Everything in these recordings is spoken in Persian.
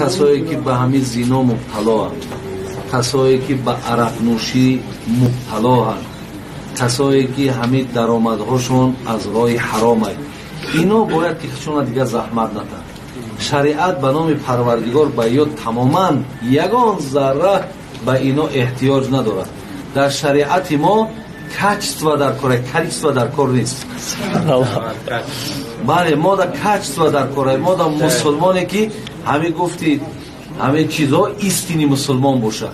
کسایی که به همین زنا مبتلا هستند، کسایی که به عرق نوشی مبتلا هستند، کسایی که همین درآمدهاشون از راه حرام است، اینا باید که خودشون دیگه زحمت ندن. شریعت به نام پروردگار به یاد تماما یگان ذره به اینا احتیاج ندارد. در شریعت ما کچتوا در کار، کچتوا در کار نیست. بله، ما در کچتوا در کار، ما در مسلمانی که همه گفتید همه چیزها ایستینی مسلمان باشه،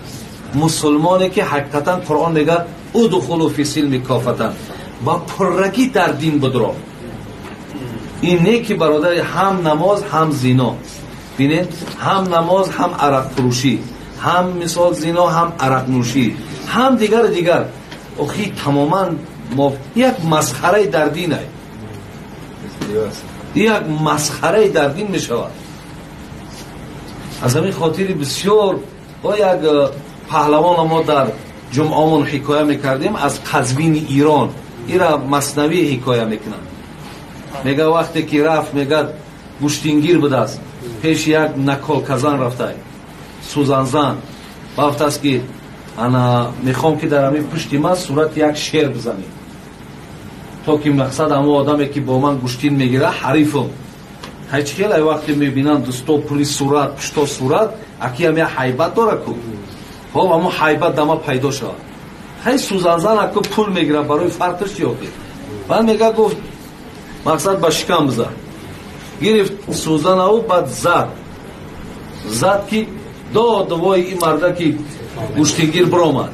مسلمانی که حقیقتا قرآن میگه ادخلوا فی السلم کافتا، با پرگی در دین بدرو. این نه که برادر هم نماز هم زنا، ببینید هم نماز هم عرق فروشی، هم مثال زنا هم عرق نوشی، هم دیگر اخی تماما یک مسخره در دین است، یک مسخره در دین می شود. از همین خاطر بسیار با یک پهلوان ما در جمعهمون حکایه میکردیم از قزوین ایران، ایرا مثنوی حکایه میکنن. میگه وقتی که رفت میگه گوشتینگیر بوده است، پیش یک نکال کزن رفته سوزنزن وقت است که انا میخوام که در همین پشت من صورت یک شیر بزنی تا که مقصد همه آدمی که با من گوشتین میگیره حریفم. هیچ خیلی وقتی میبینن دستا پولی صورت پشتا صورت اکی هم یه حیبت داره که خب اما حیبت دما پیدا شد. هی سوزنزن اکو پول میگیره برای فرقش یاکی بعد میگه گفت مقصد با شکم بزن، گرفت سوزن او بعد زد که دوای این مرده که گوشتینگیر برامد.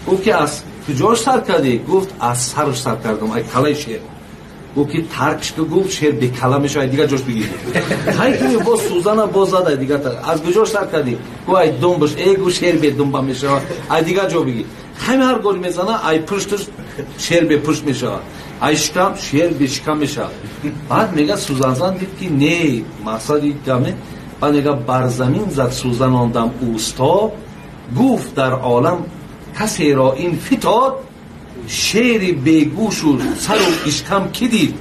گفت که از کجاش سر کردی؟ گفت از سرش سر کردم، ای کلای شیر. گفت که ترکش که گفت شیر به کلا میشه دیگه جاش بگیری. هی که با سوزن باز زد دیگه از کجاش سر کردی؟ گفت ای دنبش ای گفت شیر به دنبا میشه ای دیگه جا بگیر. همین هر گل میزنه ای پشتش شیر به پشت میشه، ای شکم شیر به شکم میشه. بعد میگه سوزنزن دید که نه مقصدی دمه. بعد میگه بر زمین زد سوزن آندم اوستا، گفت در عالم کسی را این فتاد، شیر بیگوش و سر و اشکم کی دید،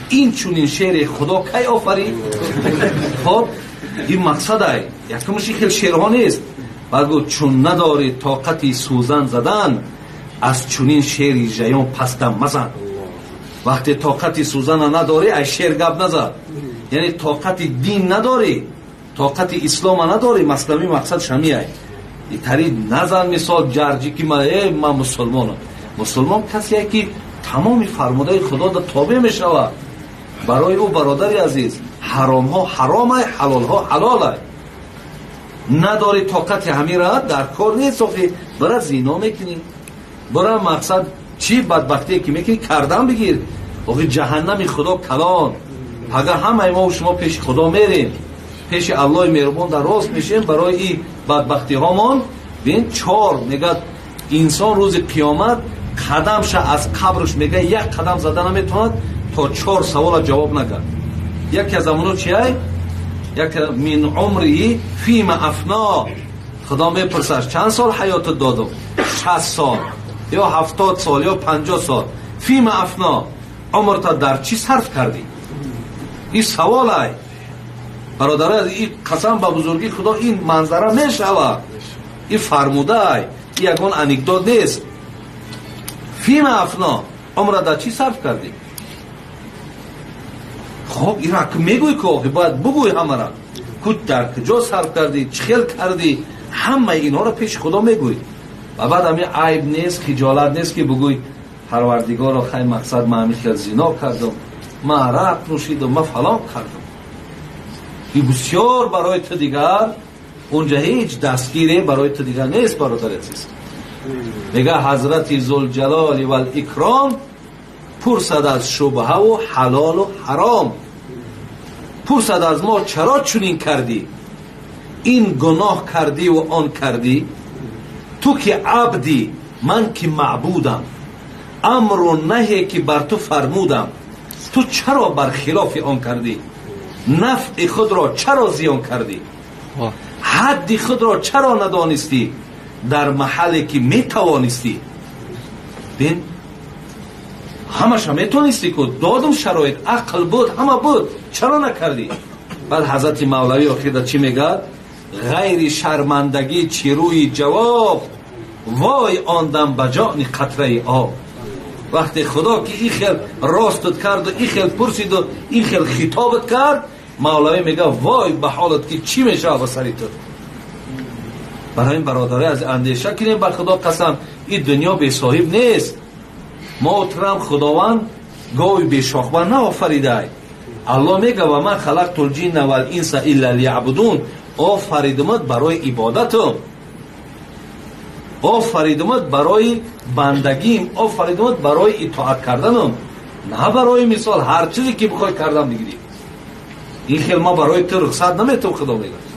این چون این شیر خدا کی آفرید. خب این مقصد ای یکمشی خیلی شیرها نیست. بعد گفت چون نداری طاقتی سوزن زدن، از چونین شیری جیان پستم مزن. وقتی طاقتی سوزن نداری ای شیر گب نزد، یعنی طاقت دین نداری، طاقت اسلام نداری. مثلا مقصد شمیه ایتری نزن مثال جرجی که من مسلمانم. مسلمان کسیه که تمام فرموده خدا در تابع می شود. برای او برادری عزیز حرام ها حرام های، حلال ها حلال های. نداری طاقت همین را در کار نیست، برای زینا میکنی، برای مقصد چی بدبختی که میکنی کردن بگیر. جهنم خدا کلان. اگر همه ما و شما پیش خدا میریم، پیش الله مهربان در راست میشیم برای این بدبختی هامان. ببین 4 میگه انسان روز قیامت قدمش از قبرش میگه یک قدم زدن نمیتواند تا 4 سوال جواب نگه. یکی از امونو چیه؟ یک من عمری فیم افنا، خدا میپرسش چند سال حیات دادم؟ 60 سال یا 70 سال یا 50 سال. فیم افنا، عمرت در چی صرف کردی؟ این سوال ای برادر. این قسم به بزرگی خدا این منظره میشود، این فرموده ای، این یکان انکدوت نیست. فیم افنا، عمر در چی صرف کردی؟ خب این را که میگوی که باید بگوی همه را کد در کجا صرف کردی، چه خیل کردی، همه اینها را پیش خدا میگوی. و بعد همین عیب نیست، خجالت نیست که بگوی پروردگار را خیلی مقصد من همین زنا کردم، من عرق نوشیدم، من فلان کردم. این بسیار برای تو دیگر اونجا هیچ دستگیری برای تو دیگر نیست برادر عزیز. میگه حضرت ذوالجلال و الاکرام پرسد از شبهه و حلال و حرام، پرسد از ما چرا چنین کردی، این گناه کردی و آن کردی، تو که عبدی من که معبودم، امر و نهی که بر تو فرمودم، تو چرا برخلاف آن کردی، نفع خود را چرا زیان کردی، حد خود را چرا ندانستی در محلی که می توانستی. بین همش میتونستی که دادم شرایط عقل بود همه بود، چرا نکردی؟ بعد حضرت مولوی آخر چی میگه؟ غیر شرمندگی چیروی جواب، وای آندم بجان قطره آب. وقتی خدا که این خیل راستت کرد و این خیل پرسید و این خیل خطابت کرد، مولوی میگه وای به حالت که چی میشه به سری تو. برای این برادره از اندیشه کنیم، بر خدا قسم این دنیا بی صاحب نیست. محترم خداوند گاوی بی شاخبر نآفریده. الله میگه و من خلقت الجن والانس الا لیعبدون، آفریدمت برای عبادتم، آفریدمت برای بندگیم، آفریدمت برای اطاعت کردنم، نه برای مثال هر چیزی که بخوای کردم بگیری. این خیلی ما برای تو رخصت نمیتونم. خدا میگه